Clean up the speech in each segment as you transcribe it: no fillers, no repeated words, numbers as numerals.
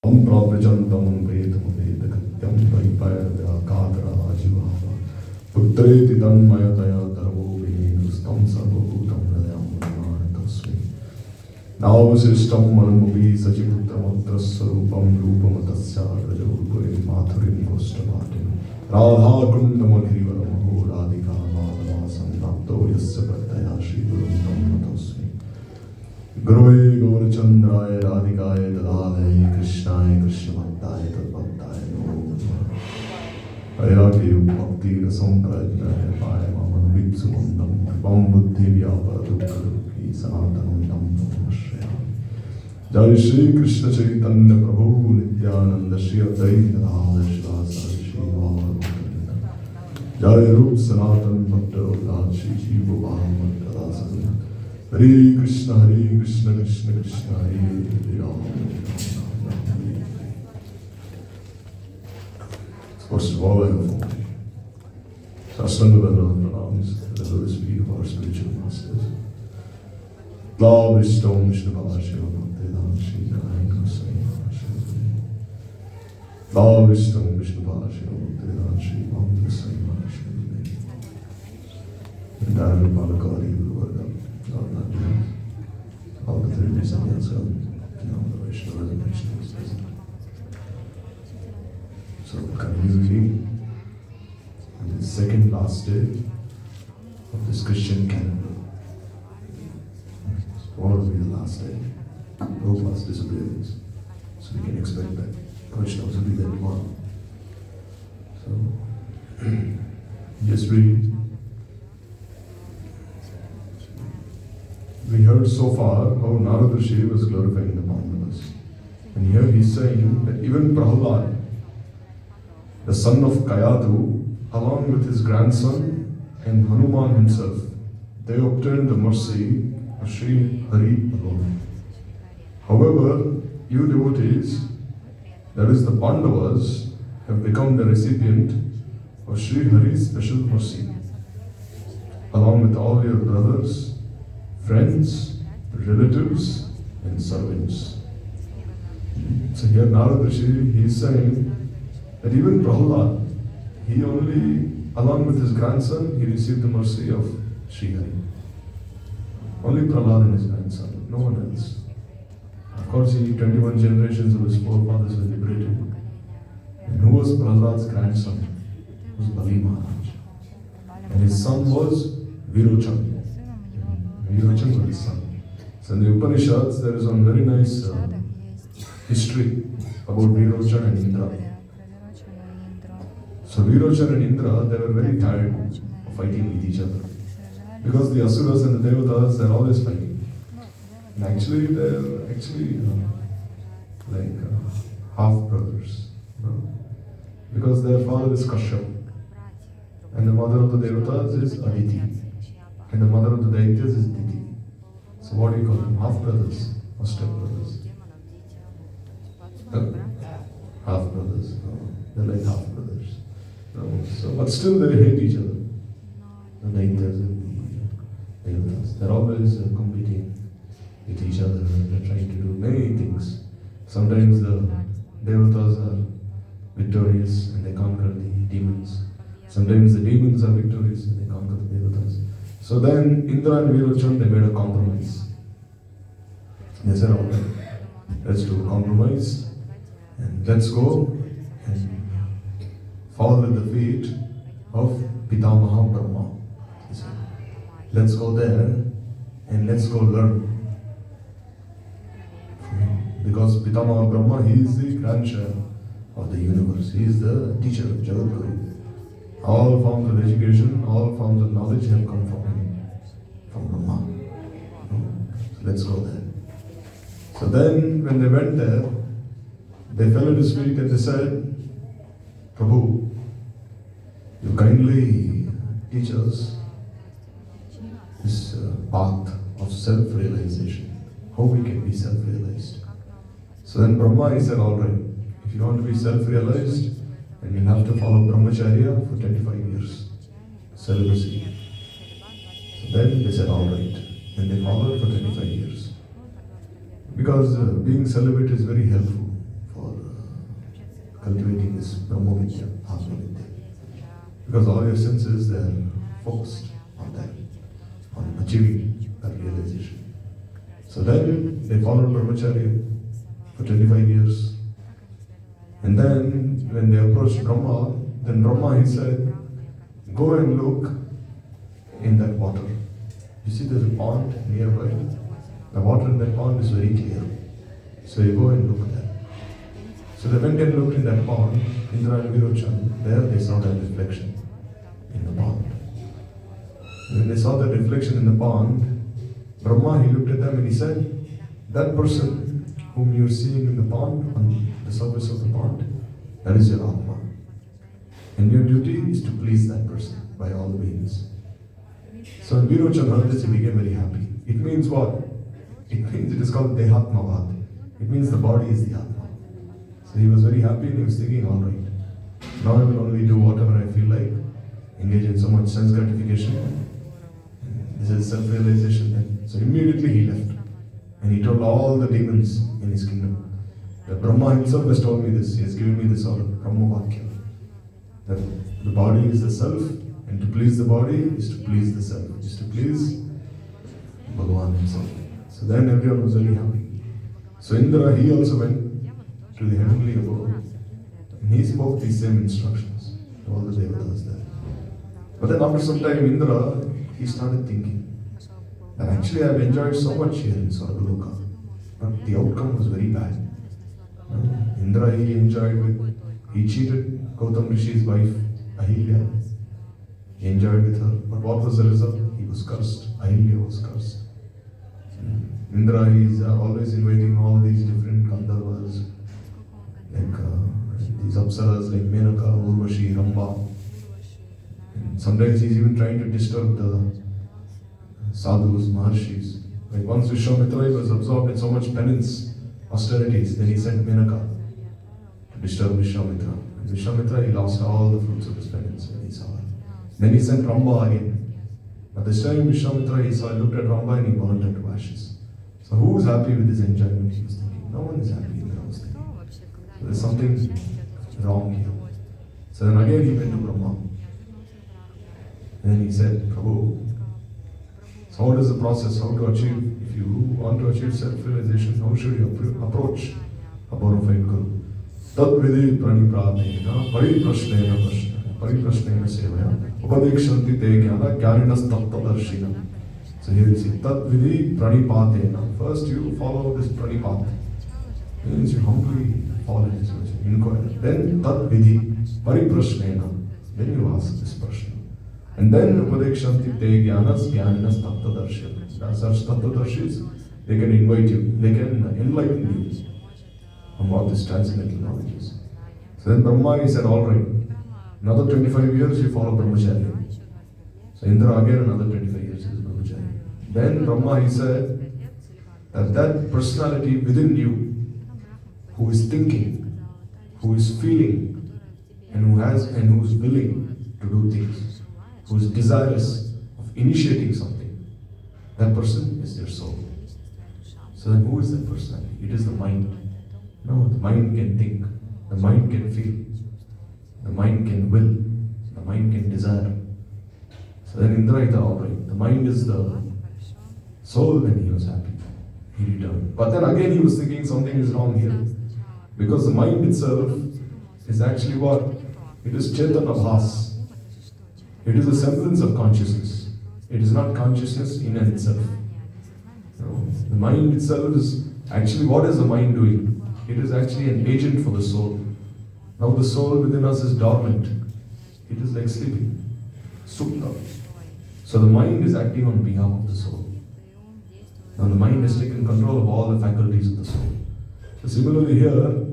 Praprajantam Vedam Vaipayada Kakara Jivava Putreti Tanmayataya Tarvo Venustam Sarvabhutam Hridayam Tasmi Navasishtam Manamuvi Sachiputra Sarupam Rupamatasya Rajarupurim Mathurim Kostamatim Radha Kundamadhirivaram Radhika Madhavasam Napto Yasya Prataya Shri Guruntam Tasmi Gurve Gaurachandraya Radhikaya Dadalaya Krishnaya Krishnabhaktaya Tadbhaktaya Namo Namaha Vairagya Bhakti Rasam Prajnaya Payamam Vitsumandam Bam Buddhi Vyapara Dukkha Sanatanam Tam Namastrayami Jai Shri Krishna Chaitanya Prabhu Nityananda Shri Advaita Gadadhar Shivasari Shri Bhavarupaninda Jai Rup Sanatan Bhakta Shri Jiva Bhagavat Gadasana Hare Krishna, Krishna Krishna, Hare Ram, Hare. First of all, I have Sasanga pronouns the lowest speed of our spiritual masters. Love Vishtam Vishnu Bhasya Bhaktivedanta Shri Giri Saima. Love Vishtam Vishnu Bhasya Bhaktivedanta Shri Giri Saima. Entire Palakari Guru Varga. All the three disciplines of the Vaishnavas and Vaishnavas. So, continuing on the second last day of this Christian calendar. What will be the last day? Prabhupada's disappearance. So we can expect that Vaishnavas will be there tomorrow. So, just read. We heard so far how Narada Rishi was glorifying the Pandavas. And here he's saying that even Prahlad, the son of Kayadu, along with his grandson and Hanuman himself, they obtained the mercy of Sri Hari alone. However, you devotees, that is the Pandavas, have become the recipient of Sri Hari's special mercy, along with all your brothers, friends, relatives, and servants. So here Narada Rishi, he is saying that even Prahlad, he only, along with his grandson, he received the mercy of Sri Hari. Only Prahlad and his grandson, no one else. Of course, 21 generations of his forefathers were liberated. And who was Prahlad's grandson? It was Bali Maharaj. And his son was Virochan. Virochan was his son. So in the Upanishads, there is one very nice history about Virochan and Indra. So Virochan and Indra, they were very tired of fighting with each other. Because the Asuras and the Devatas, they're always fighting. And actually, they're like half-brothers. Because their father is Kashyap. And the mother of the Devatas is Aditi. And the mother of the Daityas is Diti. So what do you call them? Half-brothers or step-brothers? Half-brothers. No. They're like half-brothers. No. So, but still they hate each other. The Daityas and the Devatas. They're always competing with each other. They're trying to do many things. Sometimes the Devatas are victorious and they conquer the demons. Sometimes the demons are victorious and they conquer the Devatas. So then Indra and Virochan, they made a compromise. They said, all right, let's do a compromise and let's go and fall at the feet of Pitamaha Brahma. He said, let's go there and let's go learn. Because Pitamaha Brahma, he is the grandchild of the universe. He is the teacher of Jagadguru. All forms of education, all forms of knowledge have come from him, from Brahma. So let's go there. So then, when they went there, they fell at his feet and they said, Prabhu, you kindly teach us this path of self-realization, how we can be self-realized. So then Brahma, he said, all right, if you want to be self-realized, then you have to follow brahmacharya for 25 years, celibacy. So then they said, all right, and they followed for 25 years. Because being celibate is very helpful for Because all your senses, they are focused on that, on achieving that realization. So then they followed brahmacharya for 25 years. And then when they approached Brahma, then Brahma, he said, go and look in that water. You see there's a pond nearby. The water in that pond is very clear. So you go and look at that. So they went and looked in that pond, Indra and Virochan. There they saw that reflection in the pond. And when they saw that reflection in the pond, Brahma, he looked at them and he said, that person whom you're seeing in the pond, on the surface of the pond, that is your Atma. And your duty is to please that person by all means. So when Virochan heard this, he became very happy. It means what? It means it is called Dehatmavad. It means the body is the Atma. So he was very happy and he was thinking, all right, now I will only do whatever I feel like, engage in so much sense gratification. This is self-realization then. So immediately he left. And he told all the demons in his kingdom. That Brahma himself has told me this. He has given me this order, Brahma Vakya. That the body is the self, and to please the body is to please the self, is to please Bhagavan himself. So then everyone was very happy. So Indra, he also went to the heavenly abode. And he spoke these same instructions to all the devatas there. But then after some time, Indra, he started thinking that actually I've enjoyed so much here in Swargaloka, but the outcome was very bad. Indra, he cheated Gautam Rishi's wife, Ahilya. He enjoyed with her, but what was the result? He was cursed. Ahilya was cursed. Indra is always inviting all these different Gandharvas, like these Apsaras like Menaka, Urvashi, Ramba. And sometimes he's even trying to disturb the sadhus, maharshis. Like once Vishwamitra was absorbed in so much penance, austerities, then he sent Menaka to disturb Vishwamitra. And Vishwamitra, he lost all the fruits of his penance when he saw her. Then he sent Ramba again. But this time Vishwamitra, he looked at Ramba and he burned her to ashes. So who is happy with his enjoyment? He was thinking. No one is happy. Indra was thinking. So there's something wrong here. So then again he went to Brahma. And then he said, Prabhu, so what is the process? How to achieve? If you want to achieve self-realization, how should you approach a bona fide guru? Tat vidhi pranipratena pariprashnena prashna pariprashnena sevaya upadekshanti te jnana jnaninas tattadarshina. So here you see tat vidhi pranipatena. First you follow this pranipat. Means you humbly follow his inquire. Then tat vidhi pariprashnena. Then you ask this prashna. And then upadekshanti te jnanas tattadarshina. Such tattadarshis, they can invite you, they can enlighten you on what this transcendental knowledge is. So then Brahma, he said, all right, another 25 years you follow brahmacharya. So Indra again another 25 years is brahmacharya. Then Brahma, he said that personality within you who is thinking, who is feeling, and who is willing to do things, who is desirous of initiating something, that person is your soul. So then who is that personality? It is the mind. No, the mind can think, the mind can feel, the mind can will, the mind can desire. So then Indra, all right, the mind is the soul. When he was happy, he returned. But then again he was thinking something is wrong here. Because the mind itself is actually what? It is Chaitanya Bhas. It is a semblance of consciousness. It is not consciousness in and itself. No. The mind itself is actually, what is the mind doing? It is actually an agent for the soul. Now the soul within us is dormant. It is like sleeping. Supta. So the mind is acting on behalf of the soul. Now the mind has taken control of all the faculties of the soul. So similarly here,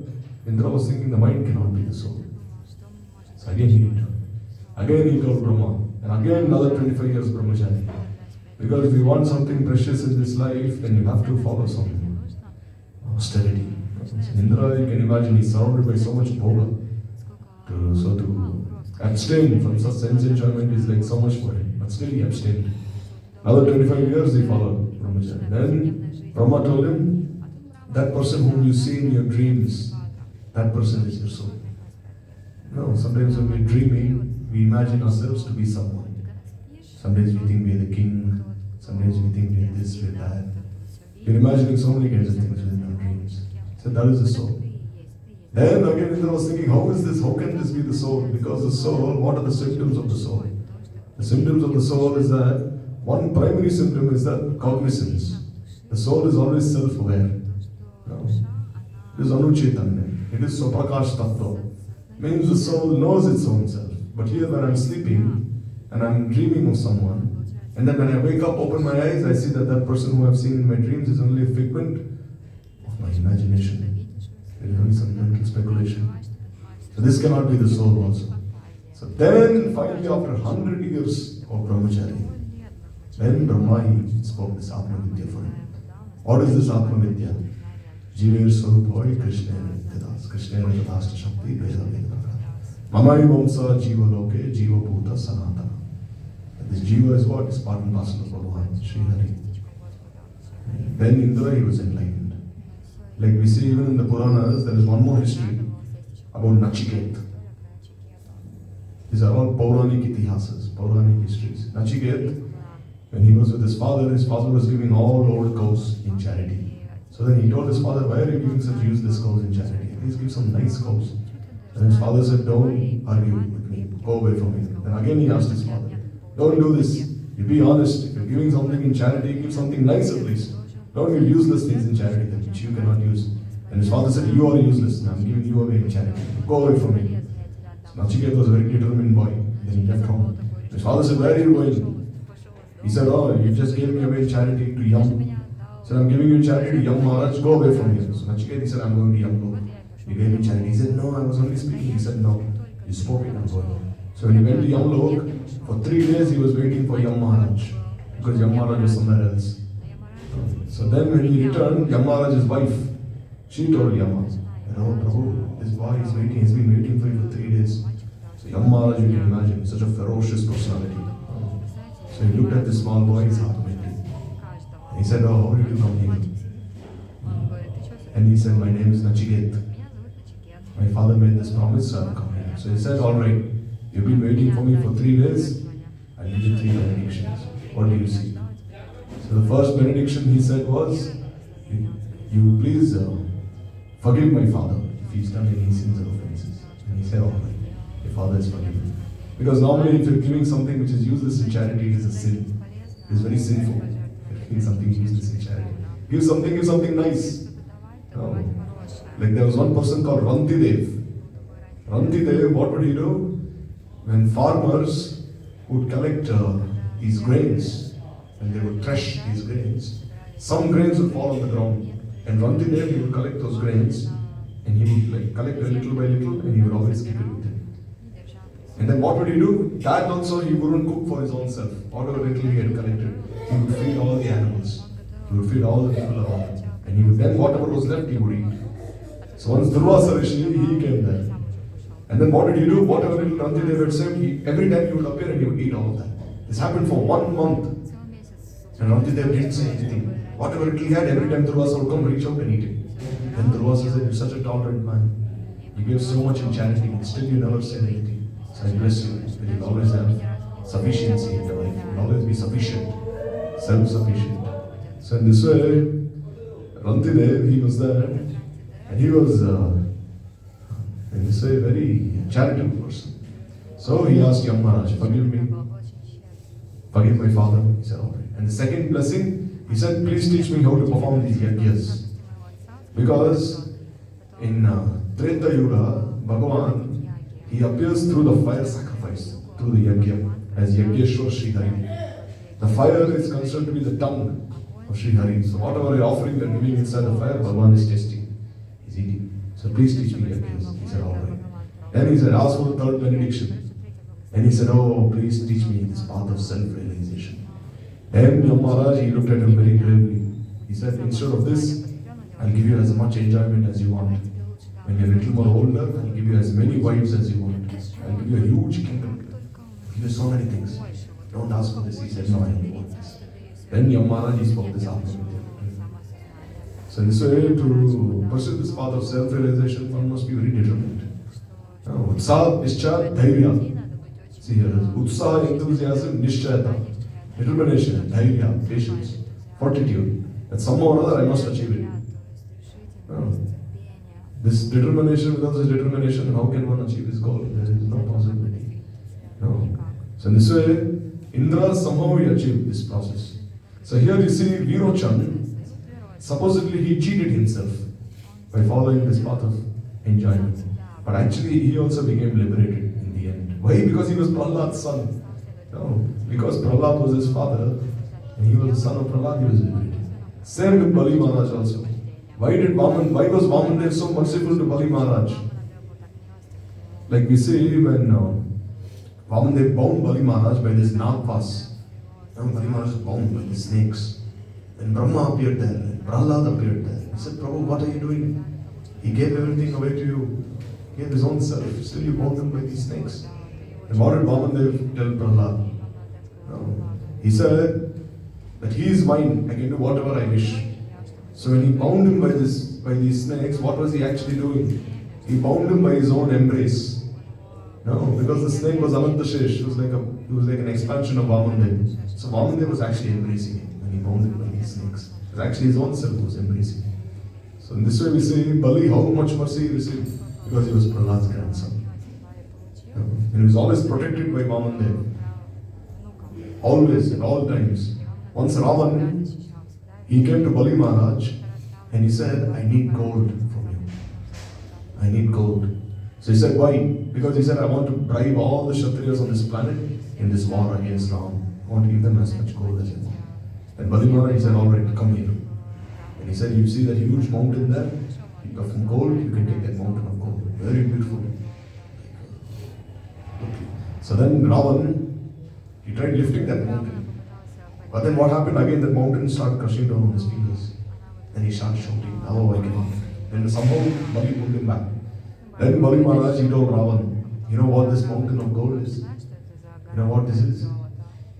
Indra was thinking the mind cannot be the soul. So again he returned. Again he told Brahma. And again another 25 years brahmacharya. Because if you want something precious in this life, then you have to follow some austerity. Indra, you can imagine, he's surrounded by so much bhoga. So to abstain from such sense enjoyment is like so much for him. But still he abstained. Another 25 years he followed brahmacharya. Then Brahma told him, that person whom you see in your dreams, that person is your soul. No, sometimes when we're dreaming, we imagine ourselves to be someone. Some days we think we are the king, some days we think we are this, we are that. We're imagining so many kinds of things within our dreams. So that is the soul. Then again Indra was thinking, how is this? How can this be the soul? Because the soul, what are the symptoms of the soul? The symptoms of the soul is that one primary symptom is that cognizance. The soul is always self-aware. It is Anuchaitanya. It is Swaprakash Tattva. Means the soul knows its own self. But here when I'm sleeping and I'm dreaming of someone, and then when I wake up, open my eyes, I see that that person who I've seen in my dreams is only a figment of my imagination. There is only some mental speculation. So this cannot be the soul also. So then finally after 100 years of brahmachari, then Brahma he spoke this Atma Vidya for him. What is this Atma Vidya? Jiver Swarupoi Krishna Nityadas. Krishna Nityadas Shakti Veda Vedana. Mamai Vamsa Jiva Loke Jiva Bhuta Sanatana. This Jiva is what? Is part and parcel of Bhagavan, Sri Hari. Then Indra he was enlightened. Like we see even in the Puranas, there is one more history about Nachiket. These are all Pauranik itihasas, Pauranik histories. Nachiket, when he was with his father was giving all old cows in charity. So then he told his father, why are you giving such useless cows in charity? Please give some nice cows. And his father said, don't argue with me, go away from me. Then again he asked his father, don't do this. You be honest. If you're giving something in charity, give something nice at least. Don't give useless things in charity that which you cannot use. And his father said, you are useless and I'm giving you away in charity. Go away from me. So Nachiket was a very determined boy. Then he left home. His father said, where are you going? He said, oh, you just gave me away in charity to Yam. He said, I'm giving you charity to Yam Maharaj, go away from here. So Nachiket, he said, I'm going to Yam Lok. He gave me charity. He said, no, I was only speaking. He said, no, you spoke it, I'm going. So when he went to Yam Lok, for 3 days he was waiting for Yam Maharaj. Because Yam Maharaj was somewhere else. So then when he returned, Yam Maharaj's wife, she told Yama, oh Prabhu, this boy is waiting, he's been waiting for you for 3 days. So Yam Maharaj, you can imagine, such a ferocious personality. So he looked at this small boy, his heart went in. He said, oh, how did you come here? And he said, my name is Nachiket. My father made this promise, so I'll come here. So he said, all right, you've been waiting for me for 3 days, I'll give you 3 benedictions. What do you see? So the first benediction he said was, you please forgive my father if he's done any sins or offenses. And he said, all right, your father is forgiven. Because normally if you're giving something which is useless in charity, it is a sin. It is very sinful. If you're giving something useless in charity. Give something nice. Like there was one person called Rantidev. Rantidev, what would he do? When farmers would collect these grains, and they would thresh these grains, some grains would fall on the ground. And Rantidev, he would collect those grains, and he would collect little by little, and he would always keep it with him. And then what would he do? That also he wouldn't cook for his own self. Whatever little he had collected, he would feed all the animals. He would feed all the people around. And he would then, whatever was left, he would eat. So once Durvasa Rishi, he came there. And then what did he do? Whatever little Rantidev had said, every time he would appear and he would eat all of that. This happened for 1 month. And Rantidev didn't say anything. Whatever little he had, every time Durvasa would come, reach out and eat it. Then Durvasa said, you're such a tolerant man. You gave so much in charity, and still you never said anything. So I bless you, that you'll always have sufficiency in your life. You'll always be sufficient, self-sufficient. So in this way, Rantidev, he was there, and he was, in this way, a very charitable person. So he asked Yam Maharaj, forgive me, forgive my father. He said, all right. And the second blessing, he said, please teach me how to perform these yagyas. Because in Treta Yuga, Bhagavan, he appears through the fire sacrifice, through the yagya, as Yagyeshwar Sri Hari. The fire is considered to be the tongue of Sri Hari. So whatever you're offering, they're giving inside the fire, Bhagavan is tasting, he's eating. So please teach me yagyas. He said, all right. Then he said, ask for the third benediction. And he said, oh, please teach me this path of self-realization. Then Yam Maharaj, he looked at him very gravely. He said, instead of this, I'll give you as much enjoyment as you want. When you're a little more older, I'll give you as many wives as you want. I'll give you a huge kingdom. I'll give you so many things. Don't ask for this. He said, no, I don't want this. Then Yam Maharaj, he spoke this Atma Vidya. So this way, to pursue this path of self-realization, one must be very determined. Utsah, Nischa, Dhairya. See here, utsaha, enthusiasm, nishchayata, determination, dhairya, patience, fortitude. That somehow or other I must achieve it. No. This determination, without this determination, how can one achieve his goal? There is no possibility. No. So in this way, Indra somehow he achieved this process. So here you see Virochan, supposedly he cheated himself by following this path of enjoyment. But actually he also became liberated in the end. Why? Because he was Prahlad's son. No. Because Prahlad was his father and he was the son of Prahlad, he was liberated. Same with Bali Maharaj also. Why was Vamandev so merciful to Bali Maharaj? Like we see when Vamandev bound Bali Maharaj by this Nagpas. Bali Maharaj was bound by the snakes. Then Brahma appeared there, and Prahlad appeared there. He said, Prabhu, what are you doing? He gave everything away to you. He gave his own self. Still you bound him by these snakes. And what did Vamandev tell Prahlad? No. He said that he is mine, I can do whatever I wish. So when he bound him by these snakes, what was he actually doing? He bound him by his own embrace. No, because the snake was Anantashesh, it was like an expansion of Vamandev. So Vamandev was actually embracing him when he bound him by these snakes. It was actually his own self who was embracing him. So in this way we say, Bali, how much mercy he received? Because he was Prahlad's grandson. No? And he was always protected by Vamandev. Always, at all times. Once Ravan, he came to Bali Maharaj and he said, I need gold from you. I need gold. So he said, why? Because he said, I want to bribe all the Kshatriyas on this planet in this war against Ram. I want to give them as much gold as I want. And Bali Maharaj, he said, all right, come here. And he said, you see that huge mountain there? Of gold, you can take that mountain of gold. Very beautiful. So then Ravan, he tried lifting that mountain. But then what happened? Again, the mountain started crushing down on his fingers. Then he started shouting, oh, I cannot. Then somehow Bali pulled him back. Then Bali Maharaj, he told Ravan, you know what this mountain of gold is? You know what this is?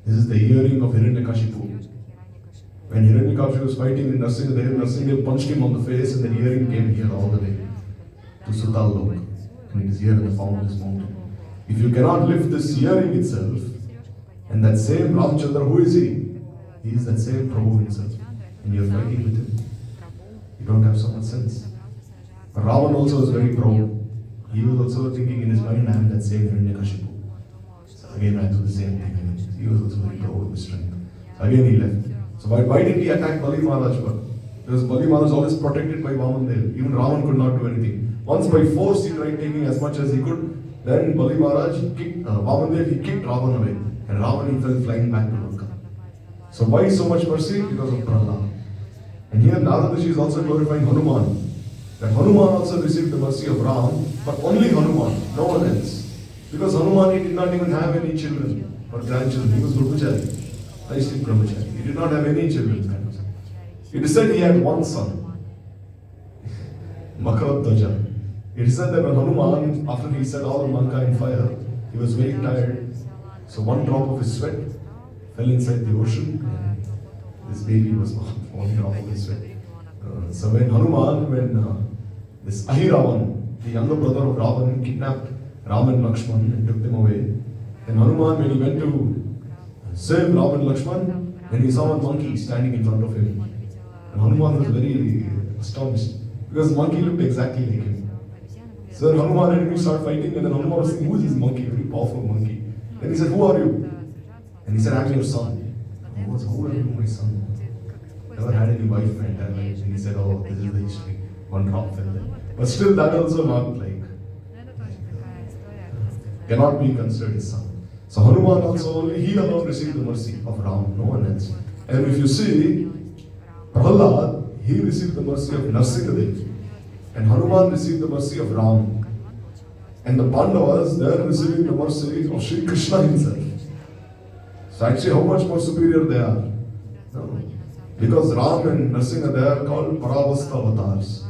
This is the earring of Hiranyakashipu. When Hiranyakashipu was fighting in Narsingadev punched him on the face and the earring came here all the way to Sutal Lok. And it is here in the form of this mountain. If you cannot lift this earring itself, and that same Ramchandra, who is he? He is that same Prabhu himself. And you are fighting with him. You don't have so much sense. But Ravan also was very proud. He was also thinking in his mind, I am that same Hiranyakashipu. So again I do the same thing. He was also very proud of his strength. So again he left. So why did he attack Bali Maharaj? Because Bali Maharaj was always protected by Vamandev. Even Ravan could not do anything. Once by force he tried taking as much as he could. Then Bali Maharaj kicked Vamandev, he kicked Ravan away. And Ravan he fell flying back to Lanka. So why so much mercy? Because of Prahlad. And here Narada Rishi is also glorifying Hanuman. That Hanuman also received the mercy of Ram, but only Hanuman, no one else. Because Hanuman, he did not even have any children or grandchildren. He was Brahmachari. Nicely Brahmachari. He did not have any children. It is said he had one son, Makarabdhaja. It is said that when Hanuman, after he set all of Lanka in fire, he was very tired. So one drop of his sweat fell inside the ocean and this baby was one drop of his sweat. So when Hanuman, this Ahiravan, the younger brother of Ravan, kidnapped Ram and Lakshman and took them away. And Hanuman, when he went to save Ram and Lakshman, then he saw a monkey standing in front of him. And Hanuman was very astonished because the monkey looked exactly like him. So then Hanuman and him started fighting, and then Hanuman was saying, who is this monkey? Very powerful monkey. Then he said, who are you? And he said, I'm your son. Who are you, my son? Never had any wife in my entire life. And he said, oh, this is the history. One drop fell there. But still, that also not cannot be considered his son. So Hanuman also, only he alone received the mercy of Ram, no one else. And if you see, Prahlad, he received the mercy of Narsingadev. And Hanuman received the mercy of Ram. And the Pandavas, they are receiving the mercy of Sri Krishna himself. So actually, how much more superior they are? No. Because Ram and Narsinga, they are called Paravastha avatars.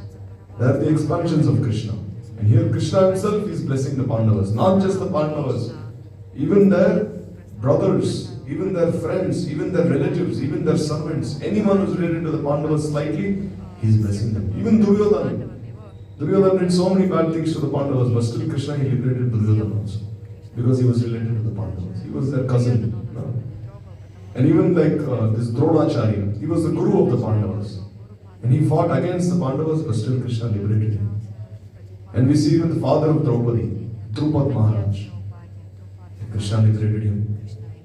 They are the expansions of Krishna. And here Krishna himself is blessing the Pandavas. Not just the Pandavas, even their brothers, even their friends, even their relatives, even their servants. Anyone who is related to the Pandavas slightly, he is blessing them. Even Duryodhana. Duryodhana did so many bad things to the Pandavas, but still Krishna, he liberated Duryodhana also. because he was related to the Pandavas. He was their cousin. No? And even like this Dronacharya, he was the guru of the Pandavas. And he fought against the Pandavas, but still Krishna liberated him. And we see even the father of Draupadi, Drupad Maharaj. Krishna liberated him.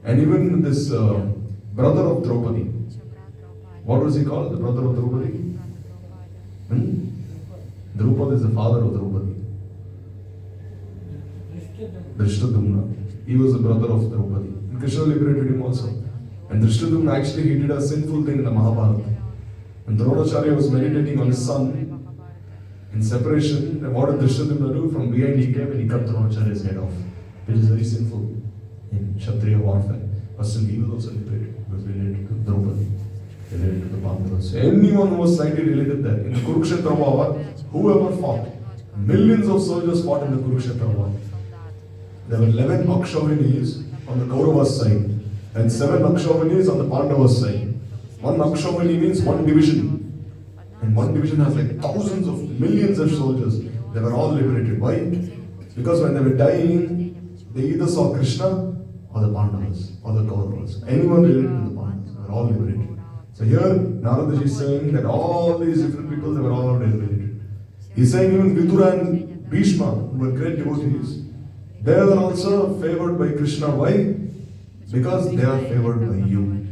And even this brother of Draupadi, what was he called? The brother of Draupadi? Drupad is the father of Draupadi. Drishtadumna. He was the brother of Draupadi. And Krishna liberated him also. And Drishtadumna actually he did a sinful thing in the Mahabharata. When Dronacharya was meditating on his son in separation, what did Drishtadumna do? From behind he came and he cut Dronacharya's head off, which is very sinful in Kshatriya warfare. But still he was also liberated because related to Draupadi, related to the Pandavas. Anyone who was slightly related there. In the Kurukshetra war, whoever fought, millions of soldiers fought in the Kurukshetra war. There were 11 Akshavinis on the Kauravas side and 7 Akshavinis on the Pandavas side. One Akshavini means one division. And one division has like thousands of millions of soldiers. They were all liberated. Why? Because when they were dying, they either saw Krishna or the Pandavas or the Kauravas. Anyone related to the Pandavas, they were all liberated. So here, Naradaji is saying that all these different people, they were all liberated. He's saying even Vidura and Bhishma, who were great devotees, they were also favored by Krishna. Why? Because they are favored by you.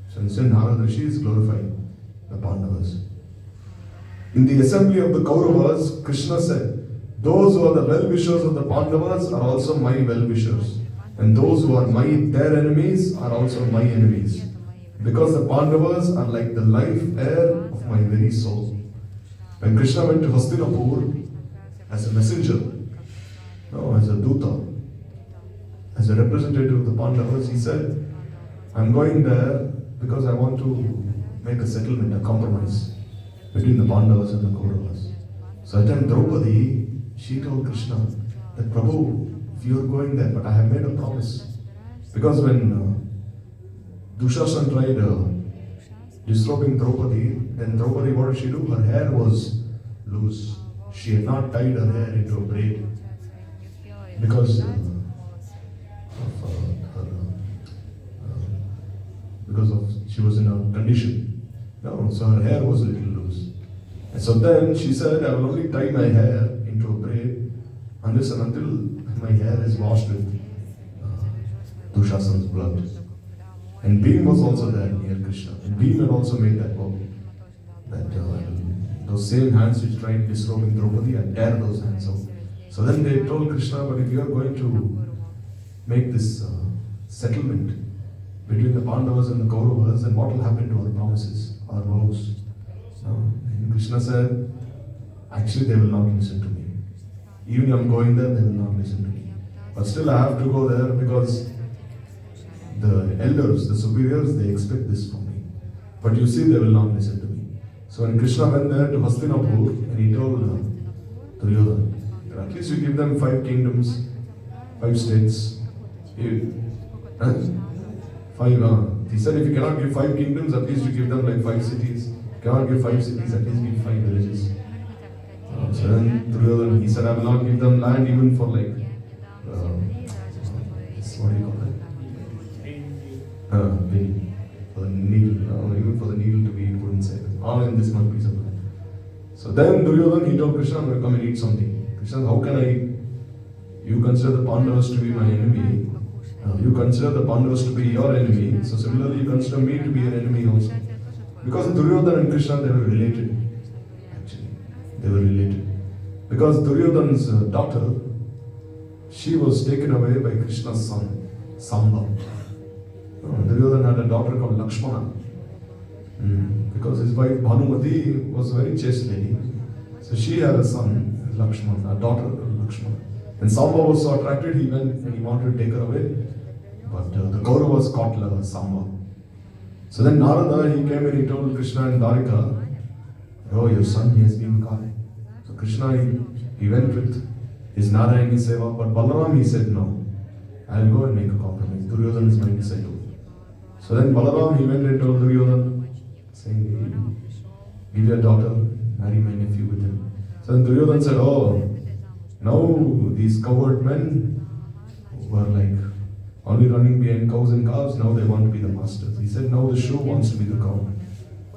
So instead, Narada Rishi is glorifying the Pandavas. In the assembly of the Kauravas, Krishna said, those who are the well-wishers of the Pandavas are also my well-wishers. And those who are their enemies are also my enemies. Because the Pandavas are like the life air of my very soul. When Krishna went to Hastinapur as a messenger, no, as a Duta, as a representative of the Pandavas, he said, I'm going there because I want to make a settlement, a compromise between the Pandavas and the Kauravas. So at the time Draupadi, she told Krishna that Prabhu, you are going there, but I have made a promise. Because when Dushasana tried disrobing Draupadi, then Draupadi, what did she do? Her hair was loose. She had not tied her hair into a braid because she was in a condition. No, so her hair was a little loose. And so then she said, I will only tie my hair into a braid unless and until my hair is washed with Dushasana's blood. And Bhim was also there near Krishna. And Bhim had also made that vow. That those same hands which tried disrobing Draupadi, I tear those hands out. So then they told Krishna, but if you are going to make this settlement between the Pandavas and the Kauravas, then what will happen to our promises, our vows? And Krishna said, actually they will not listen to me. Even if I am going there, they will not listen to me. But still I have to go there because the elders, the superiors, they expect this from me. But you see, they will not listen to me. So when Krishna went there to Hastinapur, and he told Duryodhana, at least you give them 5 kingdoms, 5 states. He said, if you cannot give 5 kingdoms, at least you give them like 5 cities. If you cannot give 5 cities, at least give 5 villages. So then Duryodhana, he said, I will not give them land even for like, what do you call it? For the needle, even for the needle to be, he couldn't say that. All in this much piece of land. So then Duryodhana, he told Krishna, I'm going to come and eat something. Krishna, how can I eat? You consider the Pandavas to be my enemy. You consider the Pandavas to be your enemy. So similarly, you consider me to be your enemy also. Because Duryodhana and Krishna, they were related. Actually, they were related. Because Duryodhana's daughter, she was taken away by Krishna's son, Samba. Duryodhana had a daughter called Lakshmana. Because his wife Bhanumati was a very chaste lady. So she had a son, Lakshmana, a daughter called Lakshmana. And Samba was so attracted, he went and he wanted to take her away. But the Kauravas caught Samba. So then Narada, he came and he told Krishna and Dwarika, oh, your son, he has been caught. So Krishna, he went with his Narayani Seva, but Balaram, he said, no, I'll go and make a compromise. Duryodhana is my disciple. So then Balaram, he went and told Duryodhana, saying, give your daughter, marry my nephew with him. So then Duryodhana said, oh, now these coward men, were like only running behind cows and calves, now they want to be the masters. He said, now the show wants to be the cow.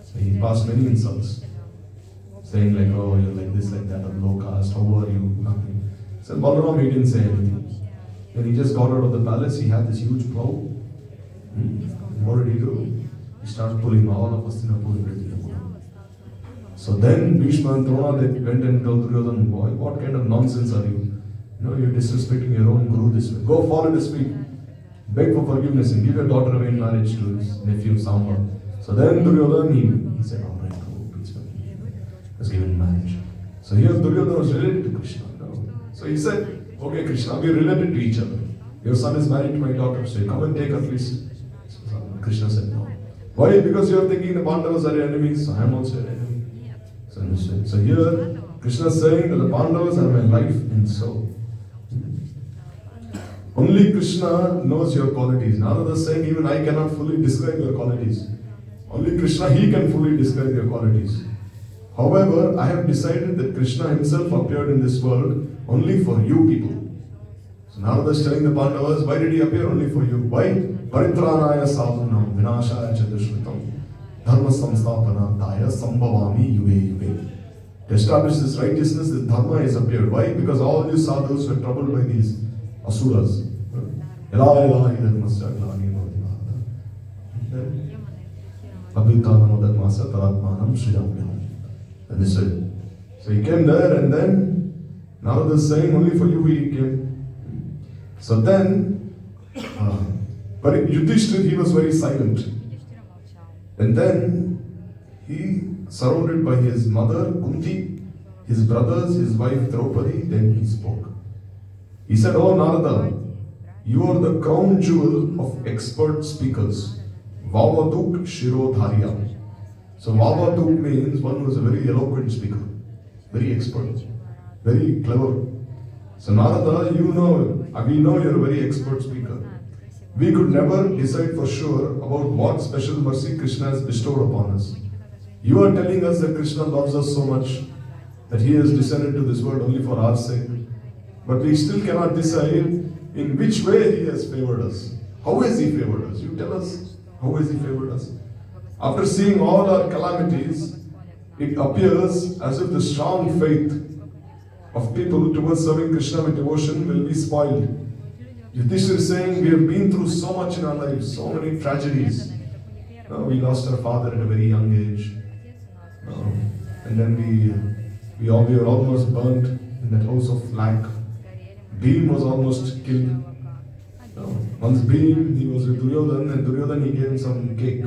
So he passed many insults, saying like, oh, you're like this, like that, low caste, how are you, nothing. So Balaram, he didn't say anything. When he just got out of the palace, he had this huge plow. What did he do? He started pulling all of Hastinapur into the Yamuna. So then Bhishma and Drona, they went and told Duryodhana, boy, what kind of nonsense are you? You're disrespecting your own guru this way. Go fall in his feet. Beg for forgiveness and give your daughter away in marriage to his nephew Samba. So then Duryodhana, he said, all right, Prabhu, please forgive me. Was given marriage. So here Duryodhana was related to Krishna. So he said, okay Krishna, we are related to each other. Your son is married to my daughter, so come and take her please. So Krishna said no. Why? Because you are thinking the Pandavas are your enemies, so I am also your enemy. So here Krishna is saying that the Pandavas are my life and soul. Only Krishna knows your qualities. Narada is saying even I cannot fully describe your qualities. Only Krishna, he can fully describe your qualities. However, I have decided that Krishna himself appeared in this world only for you people. So Narada is telling the Pandavas, why did he appear only for you? Why? Paritranaya sadhunam vinashaya chadushritam dharma samstapana taya sambhavami yuve yuve. To establish this righteousness, this dharma has appeared. Why? Because all these sadhus were troubled by these asuras. And they said, so he came there and then Narada is saying only for you he came. So then, but Yudhishthira, he was very silent. And then he, surrounded by his mother Kunti, his brothers, his wife Draupadi, then he spoke. He said, oh Narada, you are the crown jewel of expert speakers. Vavaduk Shirodharya. So Vavaduk means one who is a very eloquent speaker, very expert, very clever. So Narada, we know you're a very expert speaker. We could never decide for sure about what special mercy Krishna has bestowed upon us. You are telling us that Krishna loves us so much that he has descended to this world only for our sake. But we still cannot decide in which way he has favored us. How has he favored us? You tell us, how has he favored us? After seeing all our calamities, it appears as if the strong faith of people towards serving Krishna with devotion will be spoiled. Yudhishthira is saying, we have been through so much in our lives, so many tragedies. We lost our father at a very young age. And then we were almost burnt in that house of lac. Bhim was almost killed. Once Bhim, he was with Duryodhana, and Duryodhana, he gave him some cake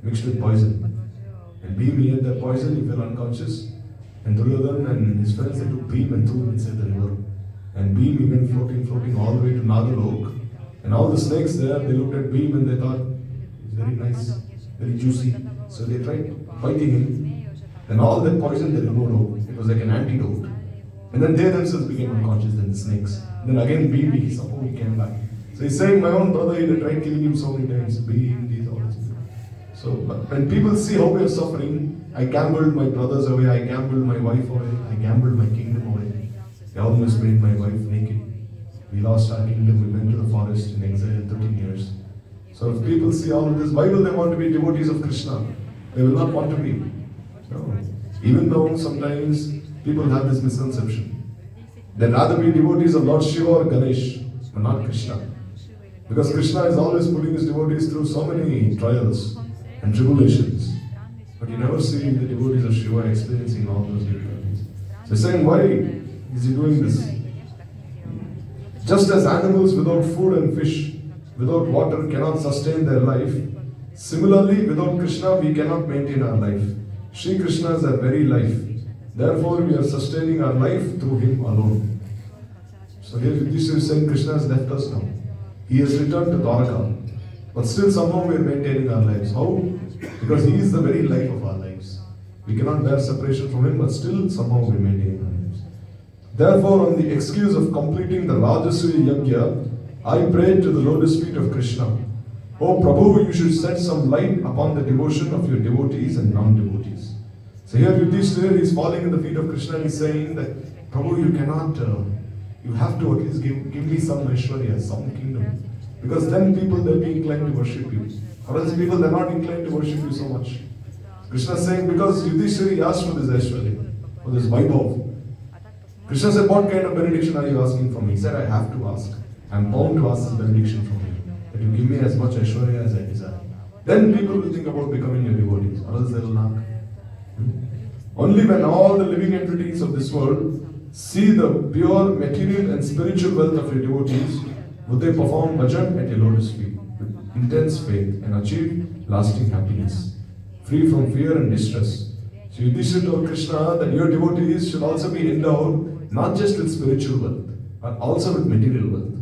mixed with poison. And Bhim, he ate that poison, he fell unconscious. And Duryodhana and his friends, they took Bhim and threw him inside the river. And Bhim, he went floating all the way to Nagalok. And all the snakes there, they looked at Bhim and they thought, he's very nice, very juicy. So they tried fighting him. And all that poison they removed out. It was like an antidote. And then they themselves became unconscious, then the snakes. And then again Bhim, somehow he came back. So he's saying, my own brother, he tried killing him so many times. Bhim, these, all this. So when people see how we are suffering, I gambled my brothers away, I gambled my wife away, I gambled my kingdom away. I almost made my wife naked. We lost our kingdom, we went to the forest in exile 13 years. So if people see all of this, why will they want to be devotees of Krishna? They will not want to be. No. Even though sometimes people have this misconception. They'd rather be devotees of Lord Shiva or Ganesh, but not Krishna. Because Krishna is always putting his devotees through so many trials and tribulations. But you never see the devotees of Shiva experiencing all those difficulties. So he's saying, why is he doing this? Just as animals without food and fish, without water cannot sustain their life, similarly without Krishna we cannot maintain our life. Shri Krishna is our very life. Therefore we are sustaining our life through him alone. So here Yudhishthira is saying Krishna has left us now. He has returned to Dwaraka. But still somehow we are maintaining our lives. How? Because he is the very life of our lives. We cannot bear separation from him, but still somehow we maintain our lives. Therefore, on the excuse of completing the Rajasuya Yajna, I prayed to the lotus feet of Krishna. Oh Prabhu, you should set some light upon the devotion of your devotees and non-devotees. So here Yudhishthira is falling at the feet of Krishna and he's saying that, Prabhu, You have to at least give me some Aishwarya, some kingdom. Because then people, they'll be inclined to worship you. Or else people, they're not inclined to worship you so much. Krishna is saying, because Yudhishthira asked for this Aishwarya, for this Vaibhav. Krishna said, what kind of benediction are you asking from me? He said, I have to ask. I'm bound to ask this benediction from you. That you give me as much Aishwarya as I desire. Then people will think about becoming your devotees. Or else they will not. Only when all the living entities of this world see the pure material and spiritual wealth of your devotees, would they perform bhajan at your lotus feet with intense faith and achieve lasting happiness, free from fear and distress. So Yudhishthira told Krishna that your devotees should also be endowed not just with spiritual wealth, but also with material wealth.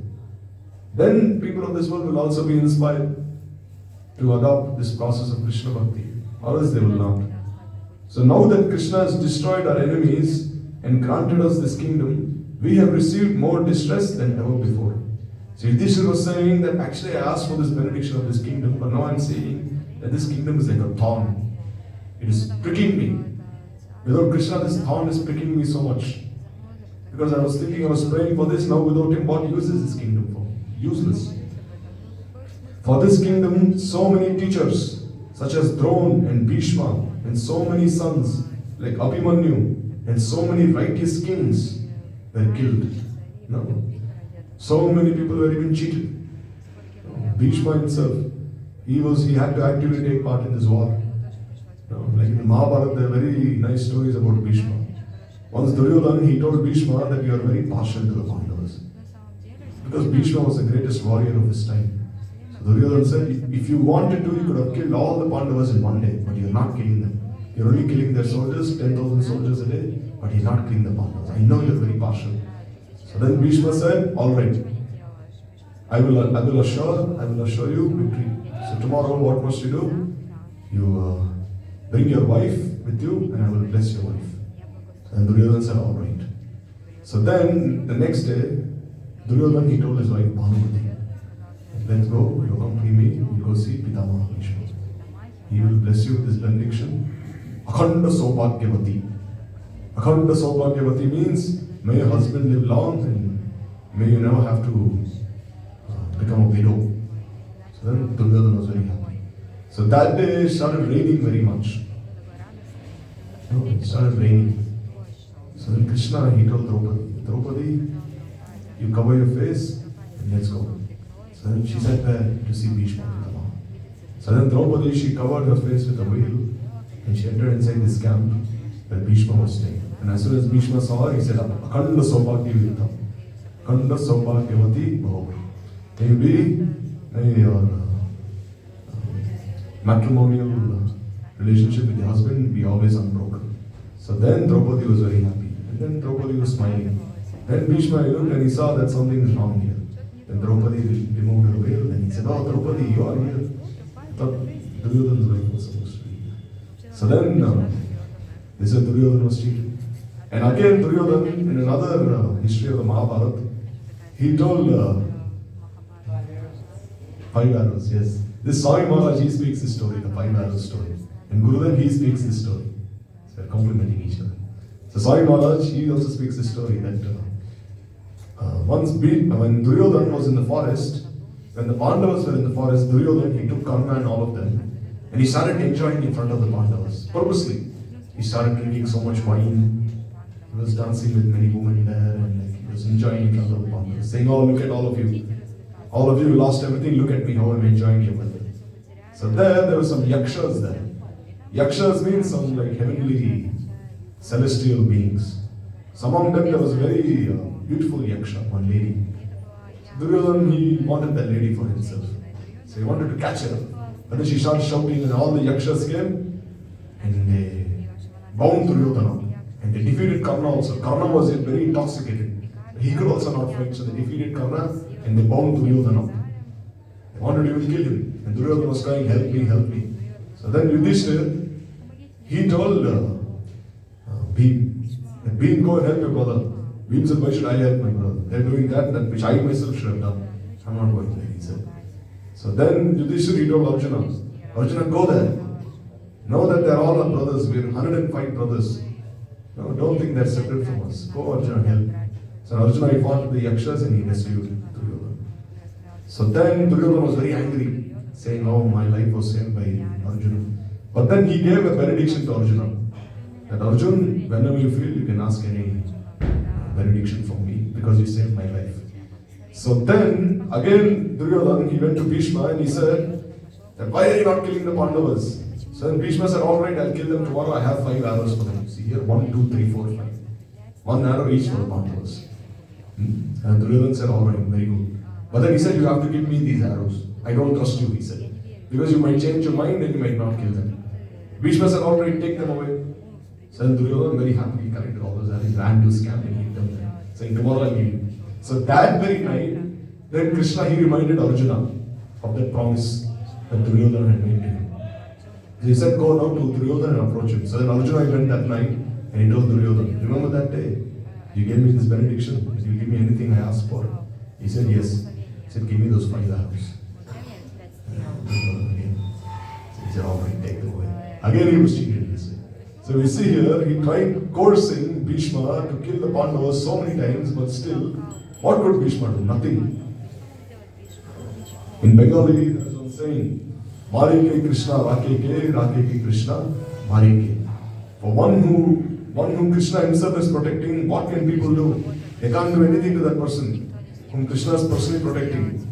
Then people of this world will also be inspired to adopt this process of Krishna Bhakti, or else they will not. So now that Krishna has destroyed our enemies and granted us this kingdom, we have received more distress than ever before. So Yudhishthira was saying that actually I asked for this benediction of this kingdom, but now I'm saying that this kingdom is like a thorn. It is pricking me. Without Krishna, this thorn is pricking me so much. Because I was thinking, I was praying for this, now without him, what use is this kingdom for? Useless. For this kingdom, so many teachers, such as Drona and Bhishma, and so many sons, like Abhimanyu, and so many righteous kings were killed. No. So many people were even cheated. Bhishma himself, he had to actively take part in this war. Like in the Mahabharata, there are very nice stories about Bhishma. Once Duryodhana, he told Bhishma that you are very partial to the Pandavas. Because Bhishma was the greatest warrior of his time. So Duryodhana said, if you wanted to, you could have killed all the Pandavas in one day, but you're not killing them. You're only killing their soldiers, 10,000 soldiers a day, but you're not killing the Pandavas. I know you're very partial. So then Bhishma said, all right, I will assure you victory. So tomorrow what must you do? You bring your wife with you and I will bless your wife. And Duryodhana said, all right. So then the next day, Duryodhana, he told his wife, Bhanumati, let's go, you accompany me, we'll go see Pitamaha Bhishma. He will bless you with his benediction. Akhanda Saubhagyavati. Akhanda Saubhagyavati means, may your husband live long and may you never have to become a widow. So then Duryodhana was very happy. So that day it started raining very much. It started raining. So then Krishna, he told Draupadi, you cover your face and let's go. So then she sat there to see Bhishma. So then Draupadi, she covered her face with a veil and she entered inside this camp where Bhishma was staying. And as soon as Bhishma saw her, he said, Akhanda Saubhagyavati. Akhanda Saubhagyavati Bhava. May your matrimonial relationship with your husband be always unbroken. So then Draupadi was very happy. And then Draupadi was smiling. Then Bhishma looked and he saw that something is wrong here. Then Draupadi removed her veil and he said, oh Draupadi, you are here. I thought Duryodhana's wife was supposed to be here. So then they said Duryodhana was cheated. And again Duryodhana, in another history of the Mahabharata, he told 5 arrows, yes. This Swami Maharaj, he speaks this story, the 5 arrows story. And Gurudev, he speaks this story. So they're complementing each other. So Swami Maharaj, he also speaks this story that when Duryodhana was in the forest, when the Pandavas were in the forest, Duryodhana, he took Karna and all of them, and he started enjoying in front of the Pandavas, purposely. He started drinking so much wine, he was dancing with many women there, and he was enjoying in front of the Pandavas, saying, oh, look at all of you. All of you lost everything, look at me, how I'm enjoying your wealth. So there were some yakshas there. Yakshas means some like heavenly, celestial beings. So among them there was a very beautiful yaksha, one lady. So Duryodhana, he wanted that lady for himself. So he wanted to catch her. But then she started shouting and all the yakshas came and they bound Duryodhana. And they defeated Karna also. Karna was very intoxicated. He could also not fight, so they defeated Karna and they bound Duryodhana. They wanted to even kill him. And Duryodhana was crying, help me, help me. So then Yudhishthira, he told Bhim, Bhim, go and help your brother. Bhim said, why should I help my brother? They're doing that which I myself should have done. I'm not going there, he said. So then Yudhishthira, he told Arjuna, Arjuna, go there. Know that they're all our brothers. We're 105 brothers. No, don't think they're separate from us. Go Arjuna, help. So Arjuna, he fought with the Yakshas and he rescued Duryodhana. So then Duryodhana was very angry, saying, oh, my life was saved by Arjuna. But then he gave a benediction to Arjuna. That Arjun, whenever you feel, you can ask any benediction from me because you saved my life. So then, again, Duryodhana, he went to Bhishma and he said, that why are you not killing the Pandavas? So then Bhishma said, all right, I'll kill them tomorrow. I have 5 arrows for them. See here, 1, 2, 3, 4, 5. 1 arrow each for the Pandavas. And Duryodhana said, all right, very good. But then he said, you have to give me these arrows. I don't trust you, he said. Because you might change your mind and you might not kill them. Bhishma said, all right, take them away. So then Duryodhana very happily collected all those arrows, ran to his camp and hid them there, saying, tomorrow I'll give you. So that very night, then Krishna, he reminded Arjuna of that promise that Duryodhana had made to him. So he said, go now to Duryodhana and approach him. So then Arjuna went that night and he told Duryodhana, remember that day? You gave me this benediction. You give me anything I asked for. He said, yes. He said, give me those 5 arrows. He said, all right, take them away. Again he was cheated. So we see here, he tried coercing Bhishma to kill the Pandavas so many times, but still, what could Bhishma do? Nothing. In Bengali, there is one saying, Marike Krishna, Rakeke Krishna, Marike. For one whom Krishna himself is protecting, what can people do? They can't do anything to that person whom Krishna is personally protecting.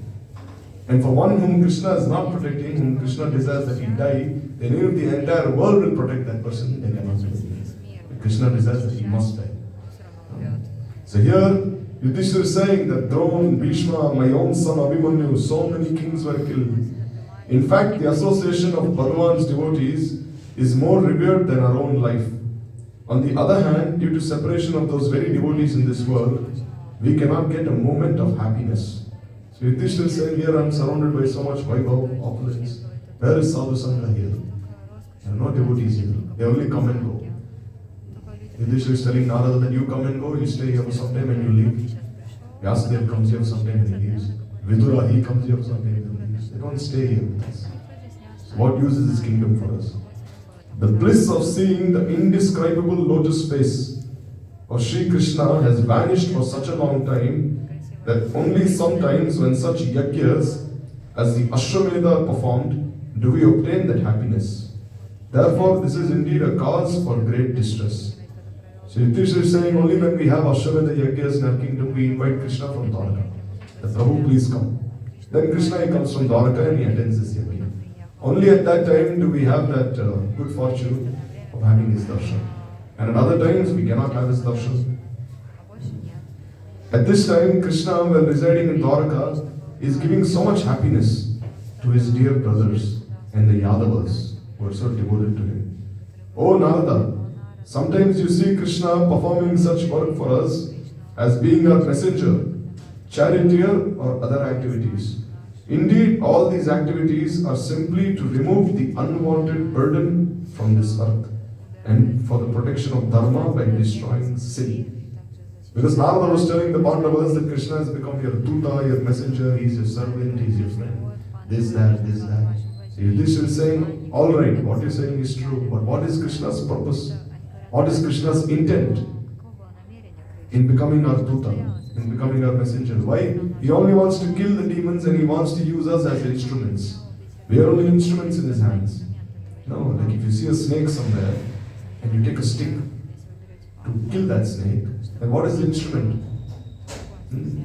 And for one whom Krishna is not protecting, whom Krishna desires that he die, then even if the entire world will protect that person, they cannot do it. Krishna desires that he must die. So here, Yudhishthira is saying that Drona, Bhishma, my own son Abhimanyu, so many kings were killed. In fact, the association of Bhagavan's devotees is more revered than our own life. On the other hand, due to separation of those very devotees in this world, we cannot get a moment of happiness. So Yudhishthira is saying, here I am surrounded by so much vaibhav, opulence. Where is Sadhu Sangha here? There are no devotees here. They only come and go. Yudhishthira is telling Narada that you come and go, you stay here for some time and you leave. Vyasadeva comes here for some time and he leaves. Vidura, he comes here for some time and he leaves. They don't stay here with us. So what use is this kingdom for us? The bliss of seeing the indescribable lotus face of Sri Krishna has vanished for such a long time that only sometimes when such yagyas as the Ashwamedha performed do we obtain that happiness. Therefore, this is indeed a cause for great distress. So Yudhishthira is saying only when we have Ashwamedha yagyas in our kingdom, we invite Krishna from Dwaraka. The Prabhu, please come. Then Krishna, he comes from Dwaraka and he attends this yagya. Only at that time do we have that good fortune of having his darshan. And at other times, we cannot have his darshan. At this time, Krishna, while residing in Dwaraka, is giving so much happiness to his dear brothers and the Yadavas who are so devoted to him. Oh Narada, sometimes you see Krishna performing such work for us as being our messenger, charioteer or other activities. Indeed, all these activities are simply to remove the unwanted burden from this earth and for the protection of Dharma by destroying sin. Because Narada was telling the Pandavas that Krishna has become your tuta, your messenger, he is your servant, he is your friend. This, that. So Yudhishthira is saying, alright, what you are saying is true, but what is Krishna's purpose? What is Krishna's intent in becoming our tuta, in becoming our messenger? Why? He only wants to kill the demons and he wants to use us as instruments. We are only instruments in his hands. No, like if you see a snake somewhere and you take a stick to kill that snake, then what is the instrument?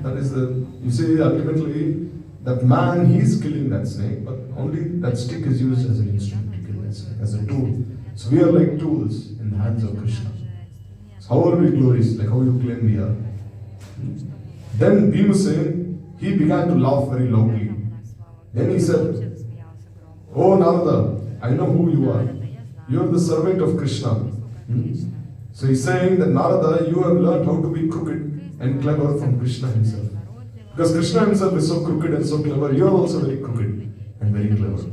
That is you see ultimately that man, he is killing that snake, but only that stick is used as an instrument to kill that snake, as a tool. So we are like tools in the hands of Krishna. So how are we glorious, like how you claim we are? Then Bhimsen, he began to laugh very loudly. Then he said, oh Narada, I know who you are. You are the servant of Krishna. So he's saying that Narada, you have learned how to be crooked and clever from Krishna himself. Because Krishna himself is so crooked and so clever, you are also very crooked and very clever.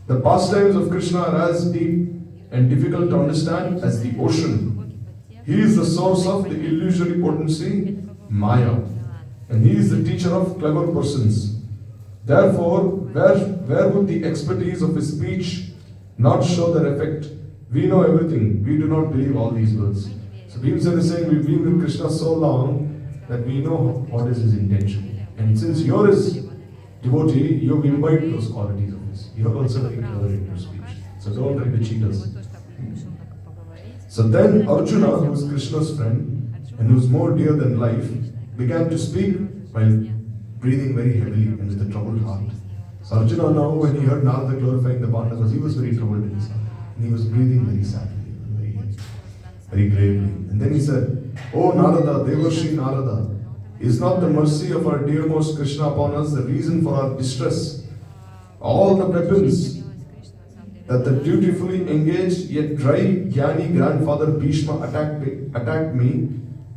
The pastimes of Krishna are as deep and difficult to understand as the ocean. He is the source of the illusory potency, Maya. And he is the teacher of clever persons. Therefore, where would the expertise of his speech not show their effect? We know everything. We do not believe all these words. So Bhimsen is saying, we've been with Krishna so long that we know what is his intention. And since you're his devotee, you imbibe those qualities of his. You're also very clever in your speech. So don't try to cheat us. So then Arjuna, who is Krishna's friend and who's more dear than life, began to speak while breathing very heavily and with a troubled heart. So Arjuna now, when he heard Narada glorifying the Pandavas, he was very troubled in his heart. And he was breathing very sadly, very gravely. And then he said, "O Narada, Devarshi Narada, is not the mercy of our dearmost Krishna upon us the reason for our distress? All the weapons that the dutifully engaged yet dry Jnani grandfather Bhishma attacked me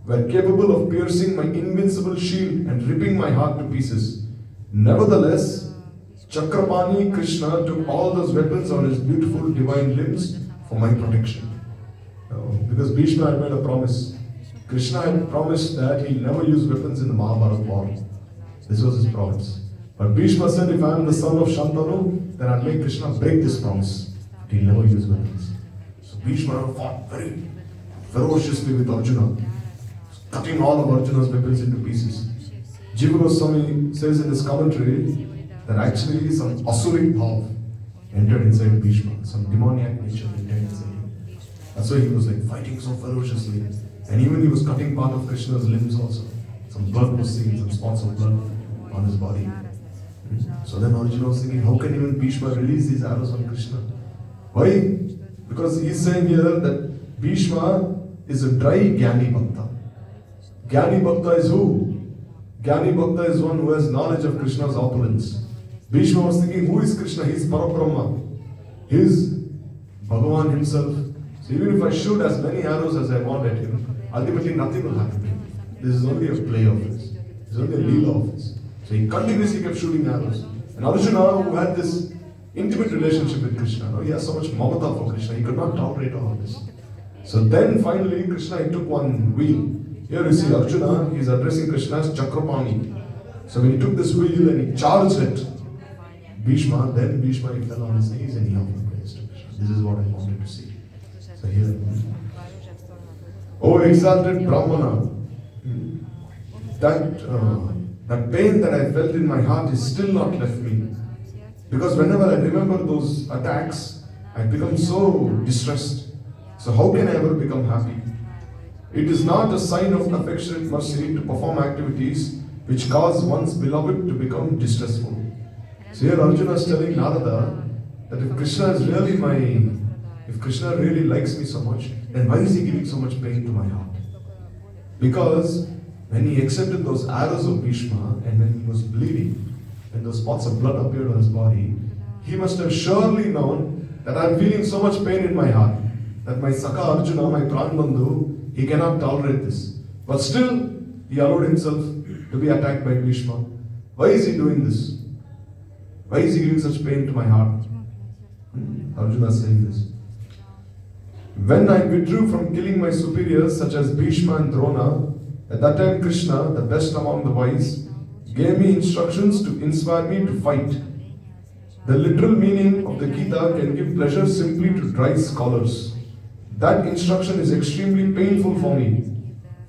were capable of piercing my invincible shield and ripping my heart to pieces. Nevertheless, Chakrapani Krishna took all those weapons on his beautiful divine limbs for my protection." Because Bhishma had made a promise. Krishna had promised that he'll never use weapons in the Mahabharata war. This was his promise. But Bhishma said, if I am the son of Shantanu, then I'll make Krishna break this promise. He'll never use weapons. So Bhishma fought very ferociously with Arjuna, cutting all of Arjuna's weapons into pieces. Jiva Goswami says in his commentary that actually some asuric bhav entered inside Bhishma, some demoniac nature entered inside him. That's why he was like fighting so ferociously. And even he was cutting part of Krishna's limbs also. Some blood was seen, some spots of blood on his body. So then Arjuna was thinking, how can even Bhishma release these arrows on Krishna? Why? Because he's saying here that Bhishma is a dry Jnani Bhakta. Jnani Bhakta is who? Jnani Bhakta is one who has knowledge of Krishna's opulence. Bhishma was thinking, who is Krishna? He is Parabrahma. He is Bhagavan himself. So even if I shoot as many arrows as I want at him, ultimately nothing will happen to him. This is only a play of his. This is only a leela of his. So he continuously kept shooting arrows. And Arjuna, who had this intimate relationship with Krishna, he has so much mamata for Krishna, he could not tolerate all of this. So then finally Krishna, he took one wheel. Here you see Arjuna, he is addressing Krishna as Chakrapani. So when he took this wheel and he charged it, Bhishma, he fell on his knees and he offered praise to Krishna. This is what I wanted to see. So here, O exalted Brahmana, that pain that I felt in my heart is still not left me. Because whenever I remember those attacks, I become so distressed. So how can I ever become happy? It is not a sign of affectionate mercy to perform activities which cause one's beloved to become distressful. So here Arjuna is telling Narada that if Krishna really likes me so much, then why is he giving so much pain to my heart? Because when he accepted those arrows of Bhishma and when he was bleeding, when those spots of blood appeared on his body, he must have surely known that I am feeling so much pain in my heart, that my Sakha Arjuna, my Pranbandhu, he cannot tolerate this. But still, he allowed himself to be attacked by Bhishma. Why is he doing this? Why is he giving such pain to my heart? Arjuna is saying this. When I withdrew from killing my superiors such as Bhishma and Drona, at that time Krishna, the best among the wise, gave me instructions to inspire me to fight. The literal meaning of the Gita can give pleasure simply to dry scholars. That instruction is extremely painful for me,